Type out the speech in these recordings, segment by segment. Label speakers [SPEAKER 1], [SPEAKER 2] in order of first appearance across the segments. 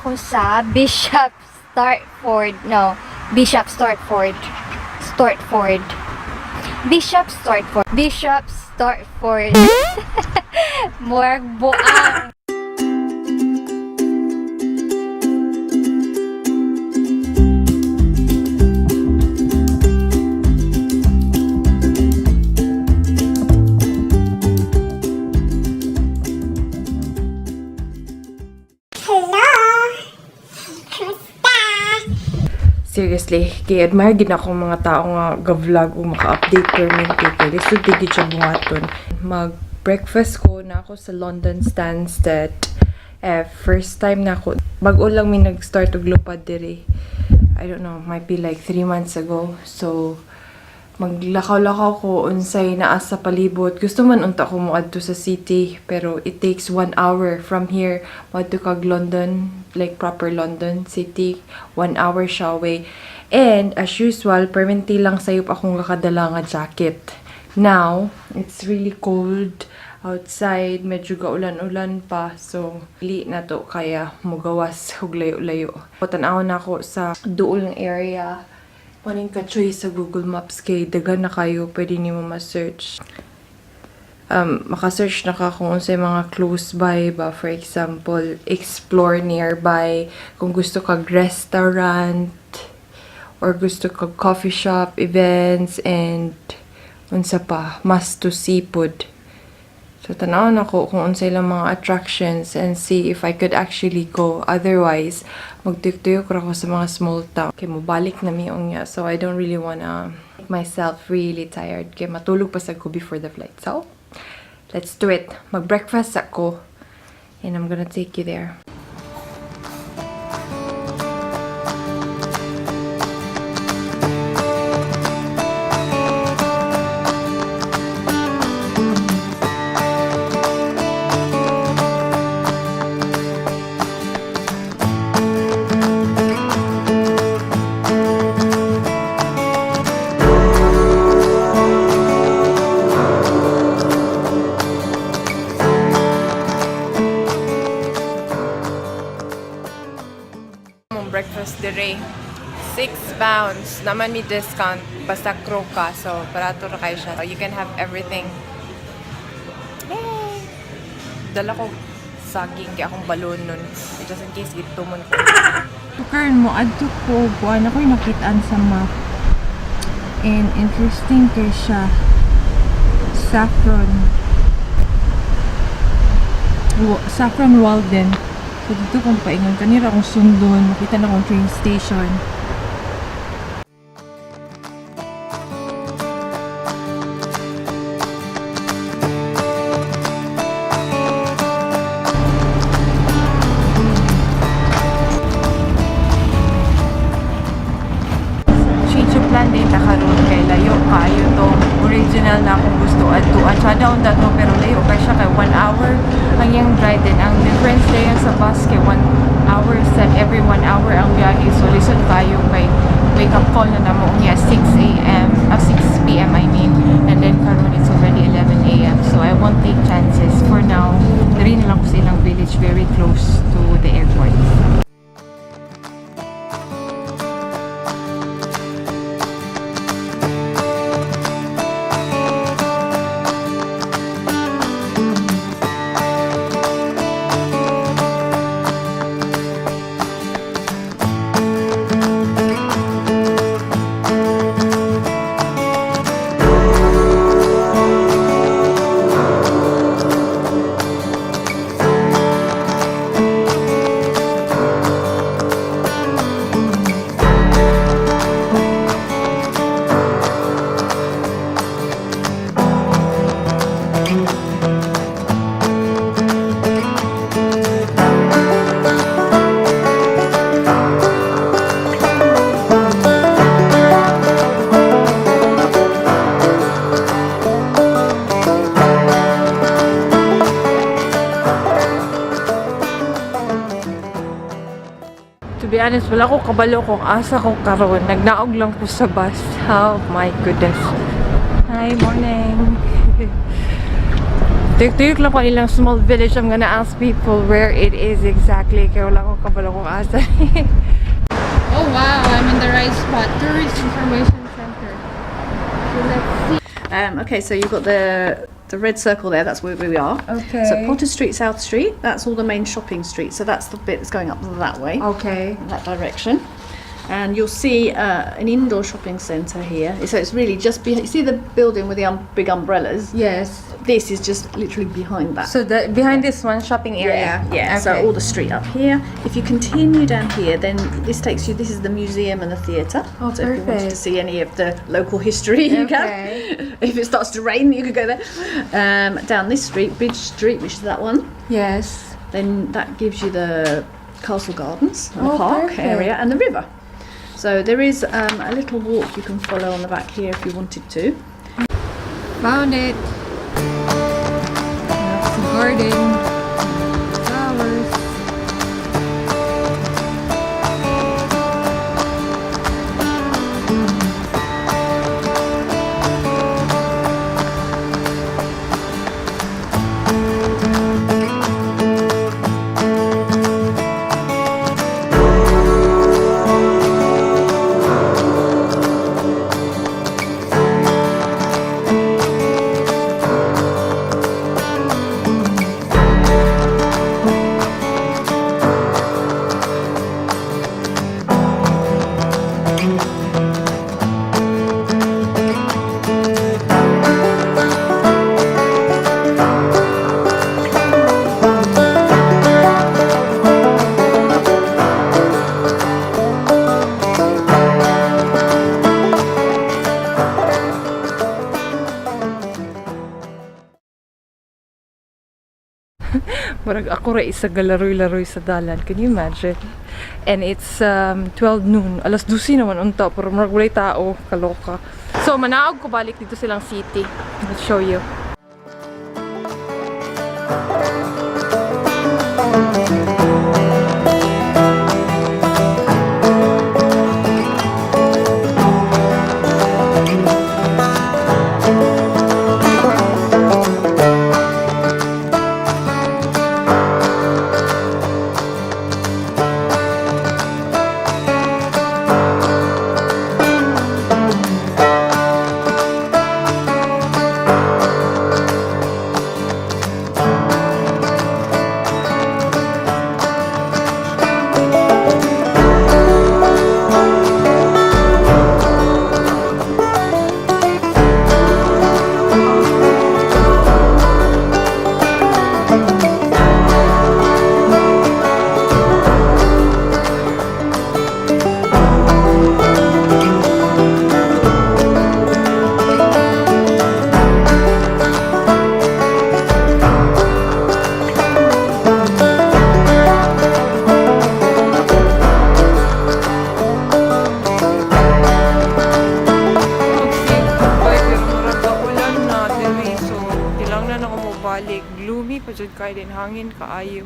[SPEAKER 1] ako sa Bishop Stortford. No, Bishop Stortford. Stortford. Bishop Stortford. Bishop Stortford. Murag buang.
[SPEAKER 2] Seriously, kay admire gid ako mga tao nga ga-vlog o maka-update permanently kay lisod gid siya buhaton. Mag-breakfast ko na ako sa London Stansted. First time na ako. Bago lang mi nag-start og lupad diri. I don't know, might be like 3 months ago. So, maglakaw-lakaw ko unsay naa sa palibot. Gusto man unta ko moadto sa city, pero it takes 1 hour from here moadto kag London, like proper London city. 1 hour siya away. And as usual, permanently lang sayop akong kakadala nga jacket. Now, it's really cold outside, medyo gaulan-ulan pa, so dili na to kaya mugawas og layo-layo. Tan-aw na ako sa duol ng area. Maning ka-choice sa Google Maps kay dagan na kayo, pwede nimo ma-search. Maka-search na ka kung unsay mga close by ba. For example, explore nearby. Kung gusto kag restaurant or gusto kag coffee shop, events, and unsa pa, must to seafood. So, tanawon ako kung unsay lang mga attractions and see if I could actually go. Otherwise, magtuyok-tuyok ra ko sa mga small town. Kaya mabalik na miyong niya. So, I don't really wanna make myself really tired. Kaya matulog pa sa ko before the flight. So, let's do it. Mag-breakfast ako. And I'm gonna take you there. Breakfast dire. 6 pounds. Naman may discount. Basta crow ka. So, barato na kayo siya. You can have everything. Yay! Dala ko saging kaya akong balon nun. Just in case gito mo ko.
[SPEAKER 3] Tukaran mo, adto ko. Buwan ako'y nakitaan sa map. And interesting kay siya. Saffron. Saffron Walden. So, dito kong paingon. Kanira akong sundon. Makita na akong train station. Change of plan din nakaroon kay layo kayo to. Original na akong gusto adtuan. Siya down dato pero layo kay siya kay 1 hour ang yung drive din. Ang difference day sa bus kay 1 hour set every 1 hour ang biyahe. So listen kayo kay wake up call na namo niya 6 a.m. 6 p.m. I mean. And then karon it's already 11 a.m. So I won't take chances for now. Dari na lang ko sa ilang village very close to the airport. be honest, wala ko kabalo kung asa ko karon. Nagnaog lang ko sa bus. Oh my goodness. Hi, morning.
[SPEAKER 2] Tuyok-tuyok lang ko ilang small village. I'm gonna ask people where it is exactly. Kaya wala ko kabalo kung asa. Oh wow, I'm in the right spot. Tourist Information Center. So let's see.
[SPEAKER 4] Okay, so you've got the red circle there, that's where we are.
[SPEAKER 2] Okay.
[SPEAKER 4] So Potter Street, South Street, that's all the main shopping streets. So that's the bit that's going up that way,
[SPEAKER 2] Okay.
[SPEAKER 4] in that direction. And you'll see an indoor shopping centre here. So it's really just you see the building with the big umbrellas?
[SPEAKER 2] Yes.
[SPEAKER 4] This is just literally behind that.
[SPEAKER 2] So the behind this one, shopping area.
[SPEAKER 4] Yeah, so
[SPEAKER 2] Okay.
[SPEAKER 4] all the street up here. If you continue down here, then this takes you, this is the museum and the theatre.
[SPEAKER 2] Oh,
[SPEAKER 4] so if you wanted to
[SPEAKER 2] perfect.
[SPEAKER 4] see any of the local history, you
[SPEAKER 2] Okay.
[SPEAKER 4] can. If it starts to rain, you could go there. Down this street, Bridge Street, which is that one,
[SPEAKER 2] Yes.
[SPEAKER 4] then that gives you the Castle Gardens, and the
[SPEAKER 2] Oh,
[SPEAKER 4] park
[SPEAKER 2] perfect.
[SPEAKER 4] area, and the river. So there is a little walk you can follow on the back here if you wanted to.
[SPEAKER 2] Found it. That's the garden. Flowers. Murag ako ra isa galaroy-laroy sa dalan. Can you imagine? And it's 12 noon. Alas 12 naman unta. Pero murag walay tao. Kaloka. So, manaog ko balik dito silang city. Let's show you. Kaya din hangin kaayo.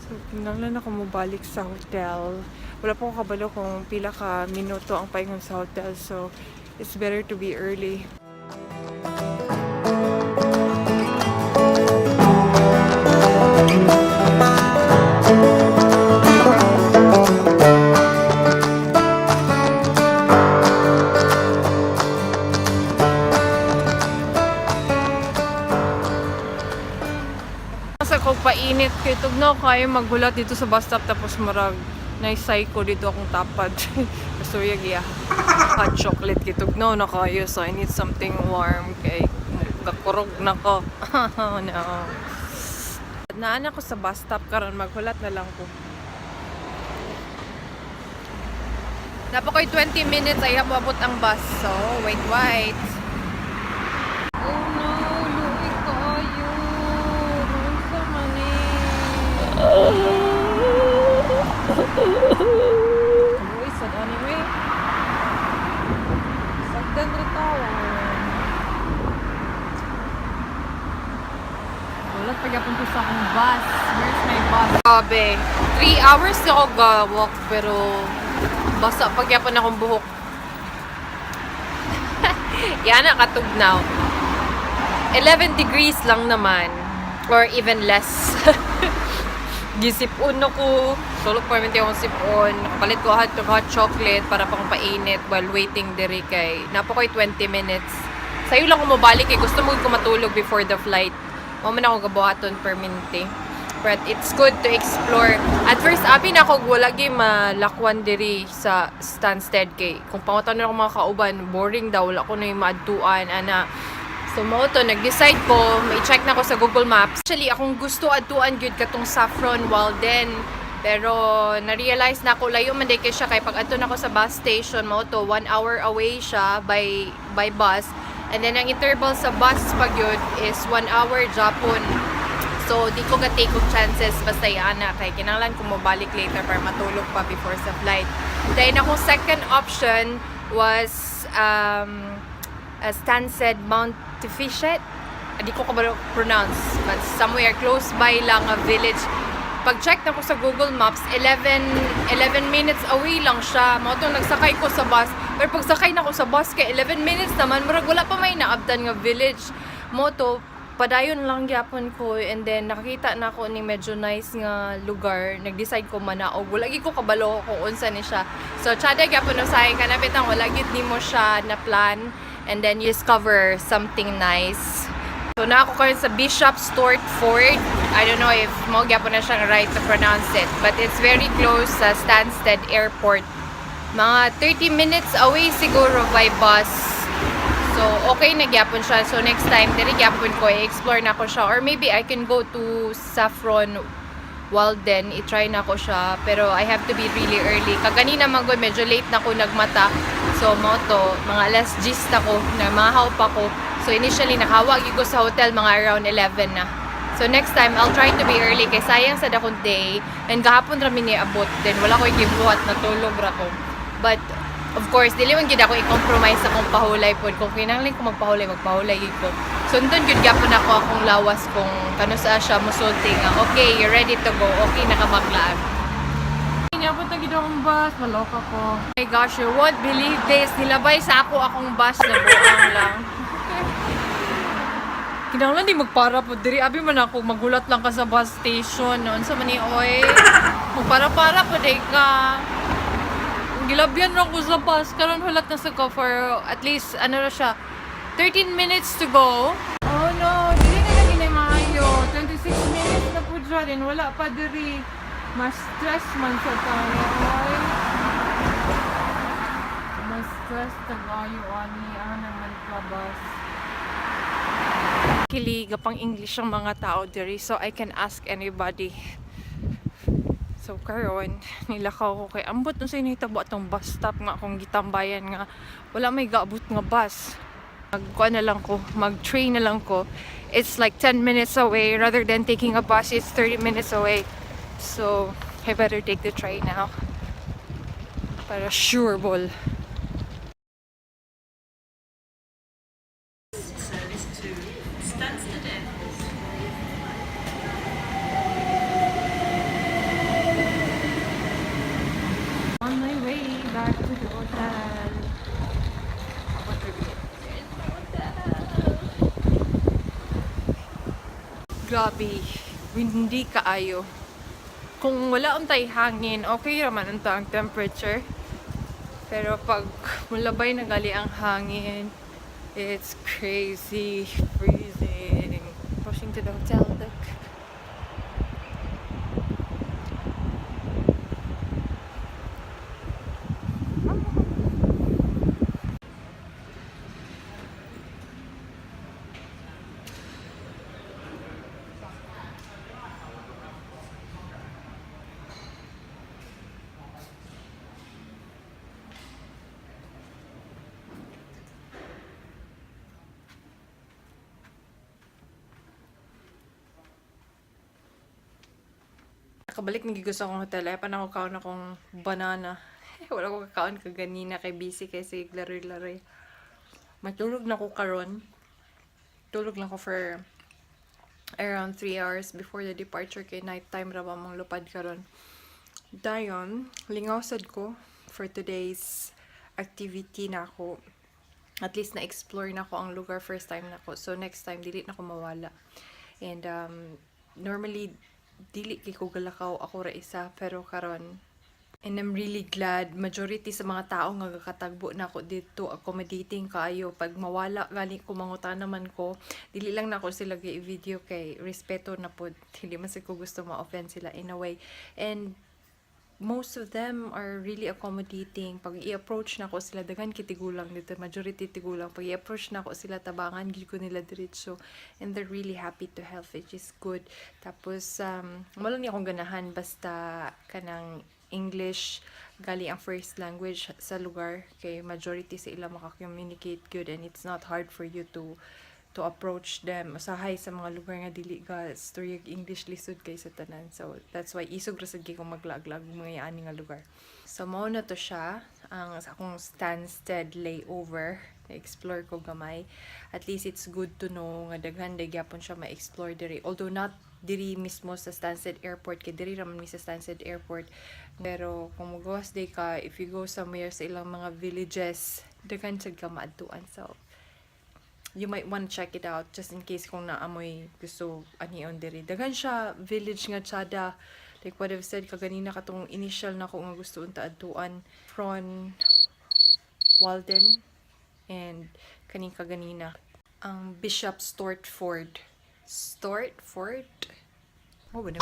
[SPEAKER 2] So, kinanglan ako mobalik sa hotel. Wala po ko kabalo kung pila ka minuto ang paingon sa hotel. So, it's better to be early. Kung painit kay tugnaw kayo magbulat dito sa bus stop tapos marag naisay ko dito akong tapad. So yeah, hot chocolate kay tugnaw na kayo, so I need something warm kay kakurog na ko. No. Naan ako sa bus stop karon maghulat na lang ko. Dapat ko'y 20 minutes ay abot ang bus. So wait. Uy, sad anyway. Sagdan rin tao. Wala pag-apon ko sa akong bus. Where's my bus? Grabe. 3 hours na ako ga-walk pero basa pag-apon akong buhok. Yan na katugnaw. 11 degrees lang naman. Or even less. Gisipon ako. Sulok pa naman akong sipon. Nakapalit ko hot chocolate para pang painit while waiting diri kay. Napo ko'y 20 minutes. Sa'yo lang ko mabalik kay gusto mo ko matulog before the flight. Maman ako gabuhaton permanente. But it's good to explore. At first, abi na ako wala gyud malakwan diri sa Stansted kay. Kung pangutan na ako mga kauban, boring daw. Wala ko na yung maadtuan, ana. So, mo to, nag-decide ko, may check na ako sa Google Maps. Actually, akong gusto adtuan gyud katong SAFFRON, WALDEN. Pero, na-realize na ako, layo man day kay siya. Kay pag adto na ako sa bus station, mo to, 1 hour away siya by bus. And then, ang interval sa bus pag yun is 1 hour Japon. So, di ko ga-take of chances basta yana. Kaya kinanglan ko mabalik later para matulog pa before sa flight. Then, akong second option was STANSTED MOUNTFITCHET. Di ko pronounce. But somewhere close by lang a village. Pag-check na ko sa Google Maps, 11 minutes away lang siya. Mga itong nagsakay ko sa bus. Pero pag sakay na ko sa bus, kay 11 minutes naman, marag wala pa may naabdan nga village. Moto, padayon lang gyapon ko, and then nakakita na ako ni medyo nice nga lugar. Nag-decide ko manaog. Wala gid ko kabalo kung unsa ni siya. So chada gyapon no say kanapit ang wala gid nimo siya na plan, and then you discover something nice. So na ako karon sa Bishop Stortford. I don't know if mo gyapon na siyang right to pronounce it, but it's very close sa Stansted Airport. Mga 30 minutes away siguro by bus. So, okay na gyapon siya. So, next time, diri gyapon ko, i-explore na ko siya. Or maybe I can go to SAFFRON, WALDEN, i-try na ko siya. Pero, I have to be really early. Kaganina man ko, medyo late na ko nagmata. So, moto, mga alas 10 na ko, namahaw pa ko. So, initially, nakawag ko sa hotel, mga around 11 na. So, next time, I'll try to be early. Kay sayang sa dakong day. And kahapon rami ni abot. Then, wala ko ikibuhat, natulog ra ko. But, of course, dili man gid ako i-compromise akong pahulay pod. Kung kinahanglan ko magpahulay gid ko. Sundon gid gyapon ako akong lawas kung kano sa siya mosulti nga. Okay, you're ready to go. Okay na ka maglaan.
[SPEAKER 3] Inabot na gid akong bus, maloka ko.
[SPEAKER 2] Oh my gosh, you won't believe this. Nilabay sa ako akong bus na buang lang. Kinahanglan di magpara po diri. Abi man ako magulat lang ka sa bus station. Unsa man ni oy? Magpara-para po day ka. Gilabyan lang ko sa bus. Karon hulat na sa ko for at least, ano na siya, 13 minutes to go.
[SPEAKER 3] Oh no, dili na lagi na maayo. 26 minutes na po dyan. And wala pa diri. Mas stress man sa tayo. Oy. Mas stress tayo, ani. Ang naman ka bus.
[SPEAKER 2] Kili gapang English ang mga tao diri, so I can ask anybody. So karon nilakaw ko kay ambot no sa initabo atong bus stop nga akong gitambayan nga wala may gaabot nga bus. Magkuha na lang ko, mag-train na lang ko. It's like 10 minutes away rather than taking a bus. It's 30 minutes away. So I better take the train now. Para sure ball.
[SPEAKER 3] On my way back to the hotel.
[SPEAKER 2] Grabe, hindi kaayo. Kung wala untay hangin, okay raman unta ang temperature. Pero pag mulabay na gali ang hangin, it's crazy, freezing. Rushing to the hotel deck. Nakabalik na gigos akong hotel. Ay pa na ako kaon akong banana. Wala ko kakaon kaganina kay busy kay sig lari-lari. Matulog na ko karon. Tulog lang ko for around 3 hours before the departure kay night time ra ba mong lupad karon. Dayon, lingaw sad ko for today's activity na ako. at least na-explore na ko ang lugar first time na ko. So next time dili na ko mawala. And normally dili kay ko galakaw ako ra isa, pero karon, and I'm really glad majority sa mga tao nga kakatagbo na ako dito, accommodating kaayo. Pag mawala gani ko, mangutan naman ko, dili lang na ako sila i-video kay respeto na po, hindi man sa ko gusto ma-offend sila in a way. And most of them are really accommodating. Pag i-approach na ko sila, dagan kitigulang dito, majority tigulang. Pag i-approach na ko sila, tabangan gid ko nila diretso, and they're really happy to help, which is good. Tapos wala ni akong ganahan basta kanang English gali ang first language sa lugar, kay majority sa ila maka-communicate good, and it's not hard for you to approach them. Usahay sa mga lugar nga dili ka story English lisod kay sa tanan. So that's why isog ra sad kay ko maglaglag mga ani nga lugar. So mao na to siya ang sa akong Stansted layover. Na-explore ko gamay. At least it's good to know nga daghan gyapon siya ma-explore diri. Although not diri mismo sa Stansted Airport, kay diri raman mi sa Stansted Airport. Pero kung mogawas day ka, if you go somewhere sa ilang mga villages, daghan sad ka maadtuan. So you might want to check it out just in case kung naamoy gusto anion diri. Daghan siya village nga tsada. Like what I've said kaganina, katong initial na ko nga gusto unta adtuan from WALDEN, and kaning kaganina ang Bishop Stortford. Oh, wala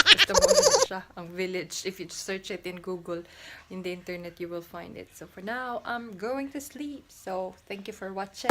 [SPEAKER 2] basta mo na siya ang village. If you search it in Google, in the internet, you will find it. So for now, I'm going to sleep. So thank you for watching.